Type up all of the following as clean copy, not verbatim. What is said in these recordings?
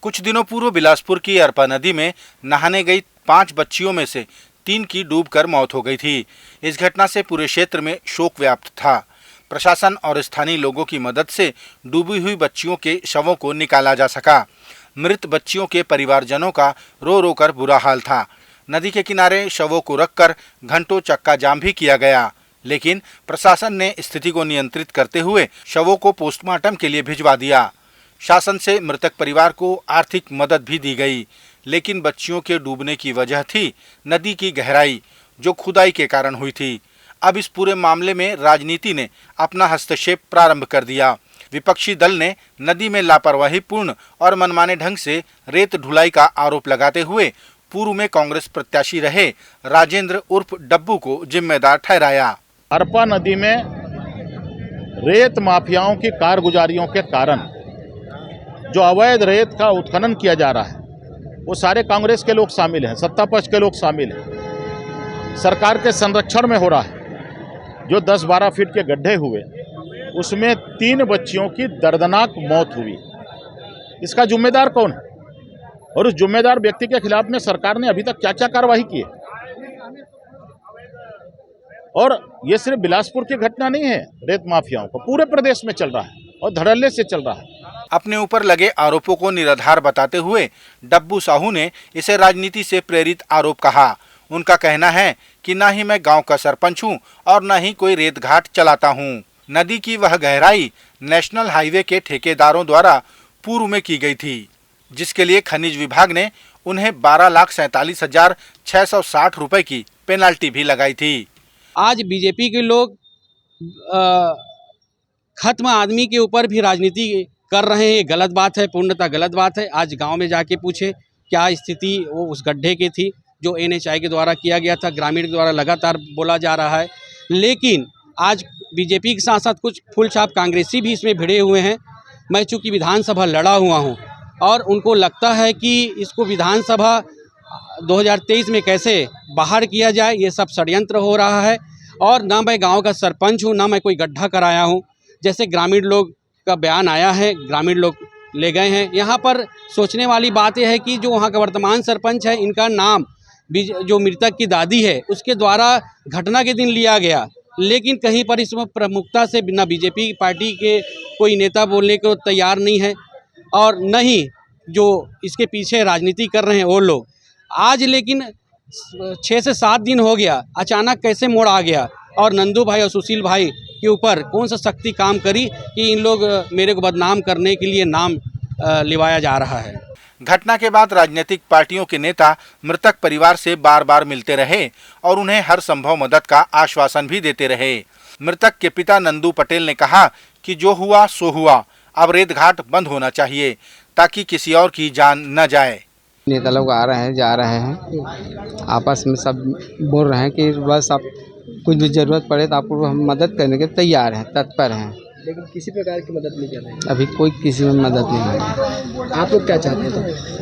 कुछ दिनों पूर्व बिलासपुर की अरपा नदी में नहाने गई 5 बच्चियों में से 3 की डूबकर मौत हो गई थी। इस घटना से पूरे क्षेत्र में शोक व्याप्त था। प्रशासन और स्थानीय लोगों की मदद से डूबी हुई बच्चियों के शवों को निकाला जा सका। मृत बच्चियों के परिवारजनों का रो रो कर बुरा हाल था। नदी के किनारे शवों को रखकर घंटों चक्का जाम भी किया गया, लेकिन प्रशासन ने स्थिति को नियंत्रित करते हुए शवों को पोस्टमार्टम के लिए भिजवा दिया। शासन से मृतक परिवार को आर्थिक मदद भी दी गई, लेकिन बच्चियों के डूबने की वजह थी नदी की गहराई, जो खुदाई के कारण हुई थी। अब इस पूरे मामले में राजनीति ने अपना हस्तक्षेप प्रारंभ कर दिया। विपक्षी दल ने नदी में लापरवाही पूर्ण और मनमाने ढंग से रेत ढुलाई का आरोप लगाते हुए पूर्व में कांग्रेस प्रत्याशी रहे राजेंद्र उर्फ डब्बू को जिम्मेदार ठहराया। अरपा नदी में रेत माफियाओं की कारगुजारियों के कारण जो अवैध रेत का उत्खनन किया जा रहा है, वो सारे कांग्रेस के लोग शामिल हैं, सत्ता पक्ष के लोग शामिल हैं। सरकार के संरक्षण में हो रहा है। जो 10-12 फीट के गड्ढे हुए, उसमें 3 बच्चियों की दर्दनाक मौत हुई। इसका जिम्मेदार कौन है और उस जिम्मेदार व्यक्ति के खिलाफ में सरकार ने अभी तक क्या क्या कार्रवाई की है? और ये सिर्फ बिलासपुर की घटना नहीं है, रेत माफियाओं को पूरे प्रदेश में चल रहा है और धड़ल्ले से चल रहा है। अपने ऊपर लगे आरोपों को निराधार बताते हुए डब्बू साहू ने इसे राजनीति से प्रेरित आरोप कहा। उनका कहना है कि न ही मैं गांव का सरपंच हूं और न ही कोई रेत घाट चलाता हूं। नदी की वह गहराई नेशनल हाईवे के ठेकेदारों द्वारा पूर्व में की गई थी, जिसके लिए खनिज विभाग ने उन्हें 12,47,660 रुपए की पेनाल्टी भी लगाई थी। आज बीजेपी के लोग खत्म आदमी के ऊपर भी राजनीति कर रहे हैं। ये गलत बात है, पूर्णतः गलत बात है। आज गांव में जाके पूछे क्या स्थिति वो उस गड्ढे की थी जो NHI के द्वारा किया गया था, ग्रामीण के द्वारा लगातार बोला जा रहा है। लेकिन आज बीजेपी के साथ साथ कुछ फुलछाप कांग्रेसी भी इसमें भिड़े हुए हैं। मैं चूँकि विधानसभा लड़ा हुआ हूँ और उनको लगता है कि इसको विधानसभा 2023 में कैसे बाहर किया जाए, ये सब षड्यंत्र हो रहा है। और ना मैं गांव का सरपंच हूं, ना मैं कोई गड्ढा कराया हूं। जैसे ग्रामीण लोग का बयान आया है, ग्रामीण लोग ले गए हैं। यहाँ पर सोचने वाली बात यह है कि जो वहाँ का वर्तमान सरपंच है, इनका नाम जो मृतक की दादी है उसके द्वारा घटना के दिन लिया गया, लेकिन कहीं पर इसमें प्रमुखता से बिना बीजेपी पार्टी के कोई नेता बोलने को तैयार नहीं है और न ही जो इसके पीछे राजनीति कर रहे हैं वो लोग। आज लेकिन 6 से 7 दिन हो गया, अचानक कैसे मोड़ आ गया और नंदू भाई और सुशील भाई के ऊपर कौन सा शक्ति काम करी कि इन लोग मेरे को बदनाम करने के लिए नाम लिवाया जा रहा है। घटना के बाद राजनीतिक पार्टियों के नेता मृतक परिवार से बार बार मिलते रहे और उन्हें हर संभव मदद का आश्वासन भी देते रहे। मृतक के पिता नंदू पटेल ने कहा कि जो हुआ सो हुआ, अब रेत घाट बंद होना चाहिए ताकि किसी और की जान न जाए। नेता लोग आ रहे हैं, जा रहे हैं, आपस में सब बोल रहे हैं कि बस आप कुछ भी जरूरत पड़े तो आपको हम मदद करने के तैयार हैं, तत्पर हैं, लेकिन किसी प्रकार की मदद नहीं कर रहे हैं। अभी कोई किसी में मदद नहीं है। आप लोग क्या चाहते हैं?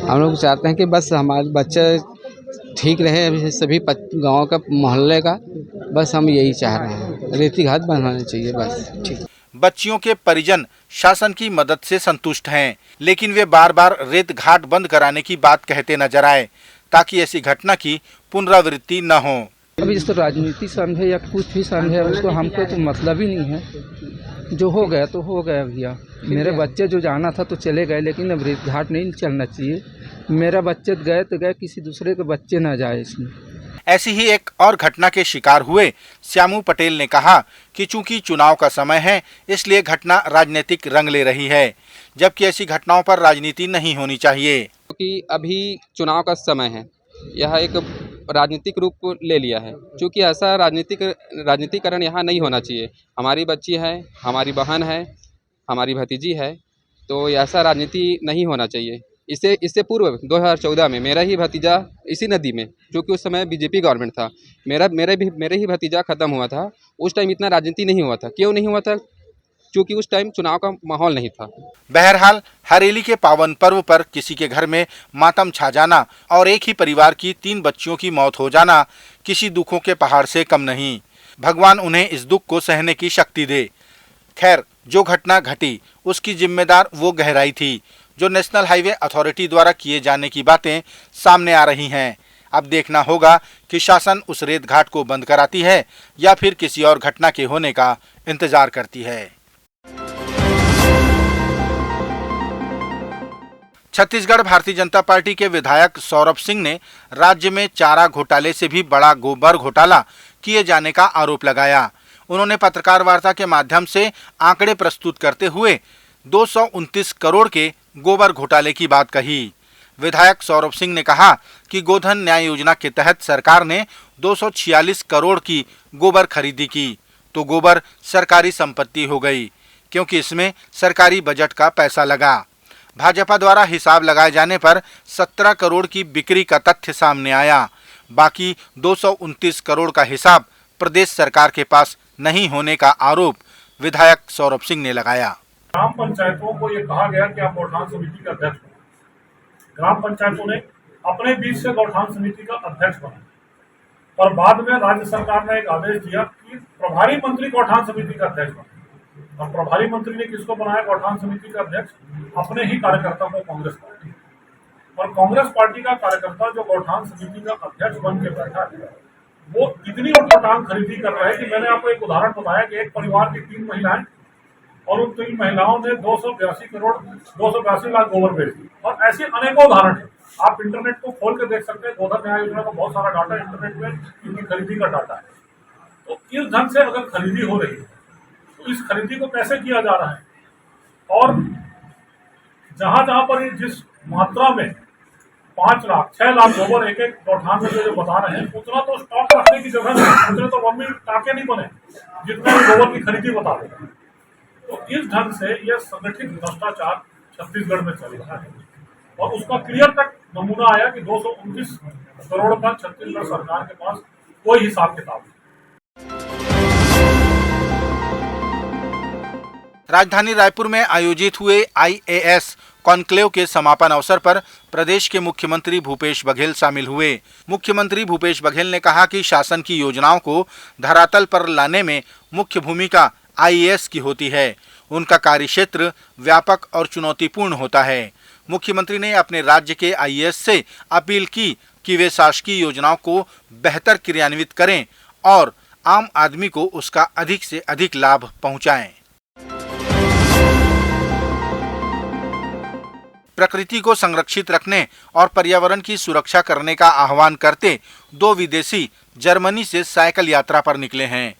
हम लोग चाहते हैं कि बस हमारे बच्चे ठीक रहे, अभी सभी गांव का मोहल्ले का, बस हम यही चाह रहे हैं। रेती घाट बनवाना चाहिए बस। ठीक। बच्चियों के परिजन शासन की मदद से संतुष्ट हैं, लेकिन वे बार बार रेत घाट बंद कराने की बात कहते नजर आए ताकि ऐसी घटना की पुनरावृत्ति न हो। अभी जिसको राजनीति समझे या कुछ भी समझे, उसको हमको तो मतलब ही नहीं है। जो हो गया तो हो गया भैया। मेरे बच्चे जो जाना था तो चले गए, लेकिन अब रेत घाट नहीं चलना चाहिए। मेरा बच्चे गए तो गए, किसी दूसरे के बच्चे ना जाए इसमें। ऐसी ही एक और घटना के शिकार हुए श्यामू पटेल ने कहा कि चूंकि चुनाव का समय है, इसलिए घटना राजनीतिक रंग ले रही है, जबकि ऐसी घटनाओं पर राजनीति नहीं होनी चाहिए। क्योंकि अभी चुनाव का समय है, यह एक राजनीतिक रूप ले लिया है। क्योंकि ऐसा राजनीतिकरण यहाँ नहीं होना चाहिए। हमारी बच्ची है, हमारी बहन है, हमारी भतीजी है, तो ऐसा राजनीति नहीं होना चाहिए। इससे पूर्व 2014 में मेरा ही भतीजा इसी नदी में, जो कि उस समय बीजेपी गवर्नमेंट था, मेरे ही भतीजा ख़त्म हुआ था। उस टाइम इतना राजनीति नहीं हुआ था। क्यों नहीं हुआ था? क्योंकि उस टाइम चुनाव का माहौल नहीं था। बहरहाल हरेली के पावन पर्व पर किसी के घर में मातम छा जाना और एक ही परिवार की 3 बच्चियों की मौत हो जाना किसी दुखों के पहाड़ से कम नहीं। भगवान उन्हें इस दुख को सहने की शक्ति दे। खैर, जो घटना घटी उसकी जिम्मेदार वो गहराई थी जो नेशनल हाईवे अथॉरिटी द्वारा किए जाने की बातें सामने आ रही हैं। अब देखना होगा कि शासन उस रेत घाट को बंद कराती है या फिर किसी और घटना के होने का इंतजार करती है। छत्तीसगढ़ भारतीय जनता पार्टी के विधायक सौरभ सिंह ने राज्य में चारा घोटाले से भी बड़ा गोबर घोटाला किए जाने का आरोप लगाया। उन्होंने पत्रकार वार्ता के माध्यम से आंकड़े प्रस्तुत करते हुए 229 करोड़ के गोबर घोटाले की बात कही। विधायक सौरभ सिंह ने कहा कि गोधन न्याय योजना के तहत सरकार ने 246 करोड़ की गोबर खरीदी की, तो गोबर सरकारी संपत्ति हो गई क्योंकि इसमें सरकारी बजट का पैसा लगा। भाजपा द्वारा हिसाब लगाए जाने पर 17 करोड़ की बिक्री का तथ्य सामने आया। बाकी 229 करोड़ का हिसाब प्रदेश सरकार के पास नहीं होने का आरोप विधायक सौरभ सिंह ने लगाया। ग्राम पंचायतों को ये कहा गया कि आप गौठान समिति का अध्यक्ष बने। ग्राम पंचायतों ने अपने बीच से गौठान समिति का अध्यक्ष बना, पर बाद में राज्य सरकार ने एक आदेश दिया कि प्रभारी मंत्री गौठान समिति का अध्यक्ष बने। और प्रभारी मंत्री ने किसको बनाया गौठान समिति का अध्यक्ष? अपने ही कार्यकर्ता को, कांग्रेस पार्टी। और कांग्रेस पार्टी का कार्यकर्ता जो गौठान समिति का अध्यक्ष बन के बैठा है, वो इतनी गौठान खरीदी कर रहे हैं कि मैंने आपको एक उदाहरण बताया कि एक परिवार की 3 महिलाएं और उन 3 महिलाओं ने 282 लाख गोबर बेच दी। और ऐसे अनेकों उदाहरण है, आप इंटरनेट को खोल के देख सकते हैं। गोधन न्याय योजना का बहुत सारा डाटा इंटरनेट में इनकी खरीदी का डाटा है। तो इस ढंग से अगर खरीदी हो रही है तो इस खरीदी को कैसे किया जा रहा है? और जहां जहां पर जिस मात्रा में 5 लाख 6 लाख गोबर एक गौठान में जो बता रहे हैं, उतना तो स्टॉक रखने की जगह नहीं, उतने तो वन में टाके नहीं बने जितने गोबर की खरीदी बता रहे हैं। तो इस ढंग से यह संगठित भ्रष्टाचार छत्तीसगढ़ में चल रहा है और उसका क्लियर कट नमूना आया कि 229 करोड़ का छत्तीसगढ़ सरकार के पास कोई हिसाब किताब नहीं। राजधानी रायपुर में आयोजित हुए IAS कॉन्क्लेव के समापन अवसर पर प्रदेश के मुख्यमंत्री भूपेश बघेल शामिल हुए। मुख्यमंत्री भूपेश बघेल ने कहा कि शासन की योजनाओं को धरातल पर लाने में मुख्य भूमिका IAS की होती है। उनका कार्यक्षेत्र व्यापक और चुनौतीपूर्ण होता है। मुख्यमंत्री ने अपने राज्य के IAS से अपील की कि वे शासकीय योजनाओं को बेहतर क्रियान्वित करें और आम आदमी को उसका अधिक से अधिक लाभ पहुंचाएं। प्रकृति को संरक्षित रखने और पर्यावरण की सुरक्षा करने का आह्वान करते 2 विदेशी जर्मनी से साइकिल यात्रा पर निकले हैं।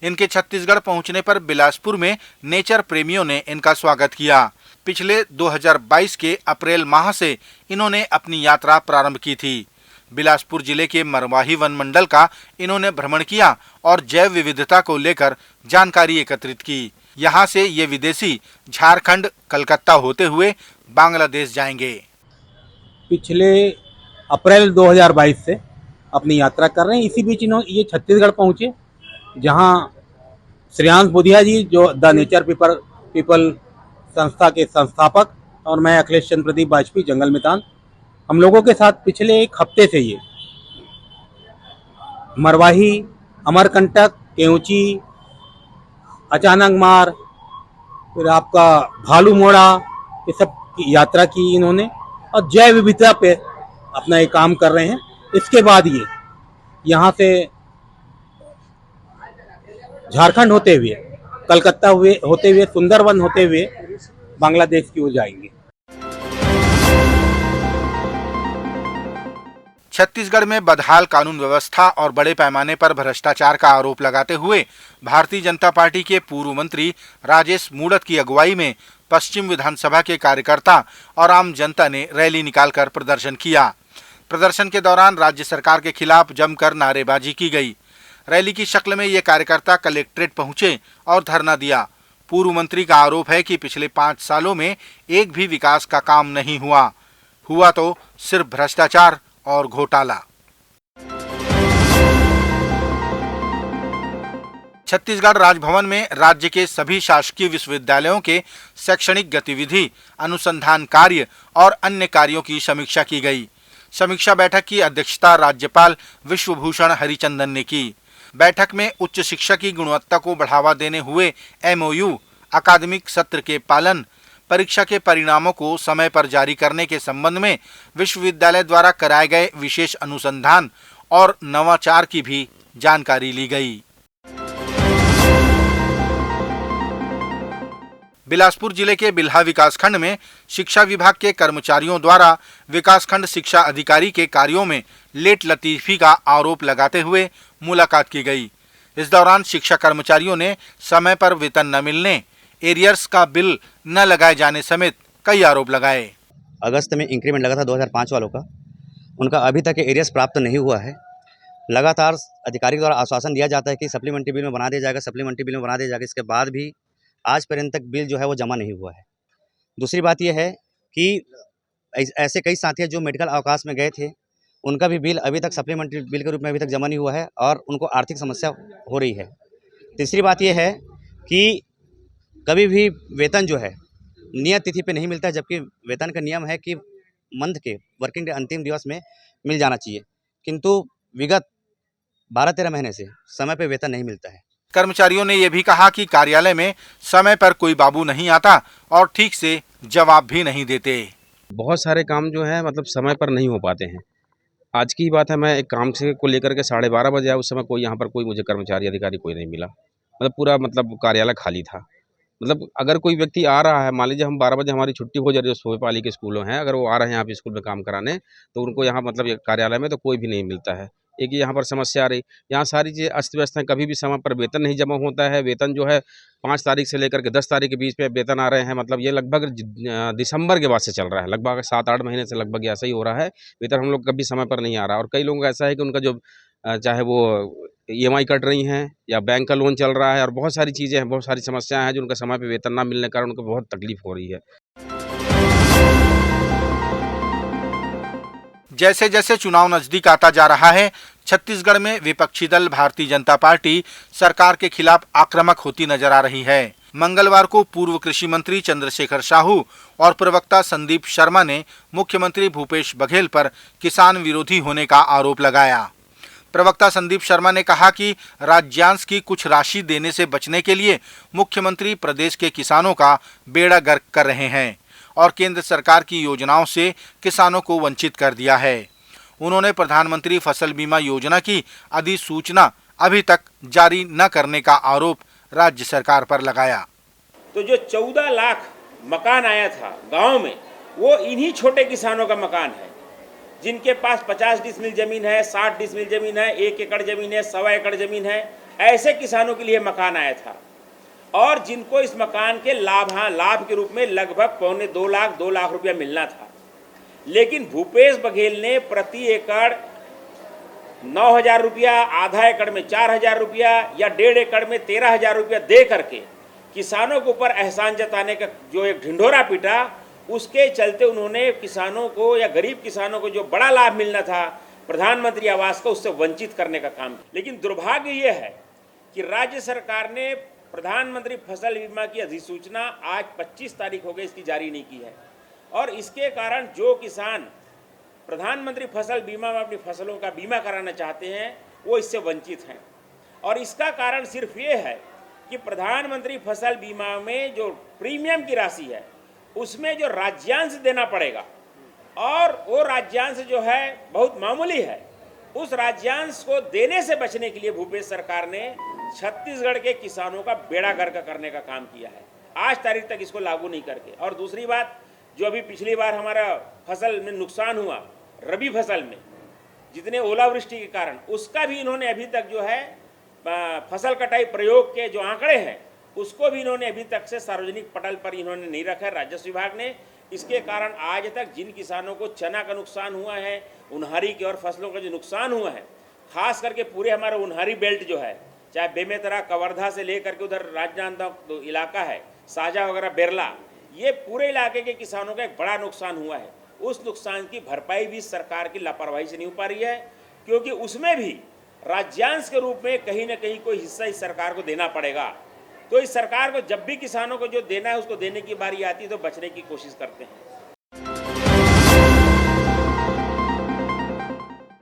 इनके छत्तीसगढ़ पहुंचने पर बिलासपुर में नेचर प्रेमियों ने इनका स्वागत किया। पिछले 2022 के अप्रैल माह से इन्होंने अपनी यात्रा प्रारंभ की थी। बिलासपुर जिले के मरवाही वन मंडल का इन्होंने भ्रमण किया और जैव विविधता को लेकर जानकारी एकत्रित की। यहाँ से ये विदेशी झारखंड, कलकत्ता होते हुए बांग्लादेश जाएंगे। पिछले अप्रैल 2022 से अपनी यात्रा कर रहे हैं। इसी बीच इन्होंने ये छत्तीसगढ़ पहुँचे, जहाँ श्रेयांश बुधिया जी जो द नेचर पीपल संस्था के संस्थापक और मैं अखिलेश चंद्र प्रदीप वाजपेयी जंगल मैदान, हम लोगों के साथ पिछले 1 हफ्ते से ये मरवाही, अमरकंटक, केवची, अचानक मार, फिर आपका भालू मोड़ा, ये सब की यात्रा की इन्होंने और जैव विविधता पे अपना ये काम कर रहे हैं। इसके बाद ये यहाँ से झारखंड होते हुए, कलकत्ता होते हुए, सुंदरवन होते हुए बांग्लादेश की ओर जाएंगे। छत्तीसगढ़ में बदहाल कानून व्यवस्था और बड़े पैमाने पर भ्रष्टाचार का आरोप लगाते हुए भारतीय जनता पार्टी के पूर्व मंत्री राजेश मूणत की अगुवाई में पश्चिम विधानसभा के कार्यकर्ता और आम जनता ने रैली निकालकर प्रदर्शन किया। प्रदर्शन के दौरान राज्य सरकार के खिलाफ जमकर नारेबाजी की गई। रैली की शक्ल में ये कार्यकर्ता कलेक्ट्रेट पहुंचे और धरना दिया। पूर्व मंत्री का आरोप है कि पिछले 5 सालों में एक भी विकास का काम नहीं हुआ तो सिर्फ भ्रष्टाचार और घोटाला। छत्तीसगढ़ राजभवन में राज्य के सभी शासकीय विश्वविद्यालयों के शैक्षणिक गतिविधि, अनुसंधान कार्य और अन्य कार्यों की समीक्षा की गई। समीक्षा बैठक की अध्यक्षता राज्यपाल विश्वभूषण हरिचंदन ने की। बैठक में उच्च शिक्षा की गुणवत्ता को बढ़ावा देने हुए MOU, अकादमिक सत्र के पालन, परीक्षा के परिणामों को समय पर जारी करने के संबंध में विश्वविद्यालय द्वारा कराए गए विशेष अनुसंधान और नवाचार की भी जानकारी ली गई। बिलासपुर जिले के बिल्हा विकासखंड में शिक्षा विभाग के कर्मचारियों द्वारा विकासखंड शिक्षा अधिकारी के कार्यों में लेट लतीफी का आरोप लगाते हुए मुलाकात की गई। इस दौरान शिक्षा कर्मचारियों ने समय पर वेतन न मिलने, एरियर्स का बिल न लगाए जाने समेत कई आरोप लगाए। अगस्त में इंक्रीमेंट लगा था 2005 वालों का, उनका अभी तक एरियर्स प्राप्त नहीं हुआ है। लगातार अधिकारी द्वारा आश्वासन दिया जाता है कि सप्लीमेंट्री बिल में बना दिया जाएगा, सप्लीमेंट्री बिल में बना दिया जाएगा। इसके बाद भी आज पर्यंत तक बिल जो है वो जमा नहीं हुआ है। दूसरी बात यह है कि ऐसे कई साथी हैं जो मेडिकल अवकाश में गए थे, उनका भी बिल अभी तक सप्लीमेंट्री बिल के रूप में अभी तक जमा नहीं हुआ है और उनको आर्थिक समस्या हो रही है। तीसरी बात यह है कि कभी भी वेतन जो है नियत तिथि पे नहीं मिलता है, जबकि वेतन का नियम है कि मंथ के वर्किंग डे अंतिम दिवस में मिल जाना चाहिए, किंतु विगत 12-13 महीने से समय पे वेतन नहीं मिलता है। कर्मचारियों ने यह भी कहा कि कार्यालय में समय पर कोई बाबू नहीं आता और ठीक से जवाब भी नहीं देते। बहुत सारे काम जो है मतलब समय पर नहीं हो पाते हैं। आज की बात है, मैं एक काम से को लेकर के 12:30 बजे आया, उस समय कोई यहाँ पर कोई मुझे कर्मचारी अधिकारी कोई नहीं मिला। मतलब पूरा मतलब कार्यालय खाली था। मतलब अगर कोई व्यक्ति आ रहा है, मान लीजिए हम 12 बजे हमारी छुट्टी हो जा रही है, सुबह पाली के स्कूलों हैं, अगर वो आ रहे हैं यहाँ पे स्कूल में काम कराने, तो उनको यहाँ मतलब कार्यालय में तो कोई भी नहीं मिलता है। एक ही यहाँ पर समस्या आ रही, यहाँ सारी चीज़ें अस्त व्यस्त हैं। कभी भी समय पर वेतन नहीं जमा होता है। वेतन जो है 5 तारीख से लेकर के 10 तारीख के बीच में वेतन आ रहे हैं। मतलब ये लगभग दिसंबर के बाद से चल रहा है, लगभग 7-8 महीने से लगभग ऐसा ही हो रहा है। वेतन हम लोग कभी समय पर नहीं आ रहा। और कई लोगों का ऐसा है कि उनका जो चाहे वो EMI कट रही हैं या बैंक का लोन चल रहा है और बहुत सारी चीज़ें हैं, बहुत सारी समस्याएं हैं जो उनका समय पर वेतन ना मिलने के कारण उनको बहुत तकलीफ हो रही है। जैसे जैसे चुनाव नजदीक आता जा रहा है, छत्तीसगढ़ में विपक्षी दल भारतीय जनता पार्टी सरकार के खिलाफ आक्रामक होती नजर आ रही है। मंगलवार को पूर्व कृषि मंत्री चंद्रशेखर साहू और प्रवक्ता संदीप शर्मा ने मुख्यमंत्री भूपेश बघेल पर किसान विरोधी होने का आरोप लगाया। प्रवक्ता संदीप शर्मा ने कहा कि राज्यांश की कुछ राशि देने से बचने के लिए मुख्यमंत्री प्रदेश के किसानों का बेड़ा गर्क कर रहे हैं और केंद्र सरकार की योजनाओं से किसानों को वंचित कर दिया है। उन्होंने प्रधानमंत्री फसल बीमा योजना की अधिसूचना अभी तक जारी न करने का आरोप राज्य सरकार पर लगाया। तो जो 14 लाख मकान आया था गांव में, वो इन्हीं छोटे किसानों का मकान है, जिनके पास 50 डिसमिल जमीन है, 60 डिसमिल जमीन है, 1 एकड़ जमीन है, 1.25 एकड़ जमीन है। ऐसे किसानों के लिए मकान आया था और जिनको इस मकान के लाभ के रूप में लगभग 2 लाख रुपया मिलना था। लेकिन भूपेश बघेल ने प्रति एकड़ 9,000 रुपया, आधा एकड़ में 4,000 रुपया या 1.5 एकड़ में 13,000 रुपया दे करके किसानों के ऊपर एहसान जताने का जो एक ढिंढोरा पीटा, उसके चलते उन्होंने किसानों को या गरीब किसानों को जो बड़ा लाभ मिलना था प्रधानमंत्री आवास का, उससे वंचित करने का काम। लेकिन दुर्भाग्य ये है कि राज्य सरकार ने प्रधानमंत्री फसल बीमा की अधिसूचना आज 25 तारीख हो गई, इसकी जारी नहीं की है और इसके कारण जो किसान प्रधानमंत्री फसल बीमा में अपनी फसलों का बीमा कराना चाहते हैं वो इससे वंचित हैं। और इसका कारण सिर्फ ये है कि प्रधानमंत्री फसल बीमा में जो प्रीमियम की राशि है उसमें जो राज्यांश देना पड़ेगा और वो राज्यांश जो है बहुत मामूली है, उस राज्यांश को देने से बचने के लिए भूपेश सरकार ने छत्तीसगढ़ के किसानों का बेड़ा गर्क करने का काम किया है, आज तारीख तक इसको लागू नहीं करके। और दूसरी बात, जो अभी पिछली बार हमारा फसल में नुकसान हुआ, रबी फसल में जितने ओलावृष्टि के कारण, उसका भी इन्होंने अभी तक जो है फसल कटाई प्रयोग के जो आंकड़े हैं उसको भी इन्होंने अभी तक से सार्वजनिक पटल पर इन्होंने नहीं रखा है राजस्व विभाग ने। इसके कारण आज तक जिन किसानों को चना का नुकसान हुआ है, उन्हारी के और फसलों का जो नुकसान हुआ है, खास करके पूरे हमारा उन्हारी बेल्ट जो है, चाहे बेमेतरा, कवर्धा से लेकर के उधर राजनांदगांव इलाका है, साजा वगैरह, बेरला, ये पूरे इलाके के किसानों का एक बड़ा नुकसान हुआ है। उस नुकसान की भरपाई भी सरकार की लापरवाही से नहीं हो पा रही है, क्योंकि उसमें भी राज्यांश के रूप में कहीं ना कहीं कोई हिस्सा इस सरकार को देना पड़ेगा। तो इस सरकार को जब भी किसानों को जो देना है उसको देने की बारी आती है तो बचने की कोशिश करते हैं।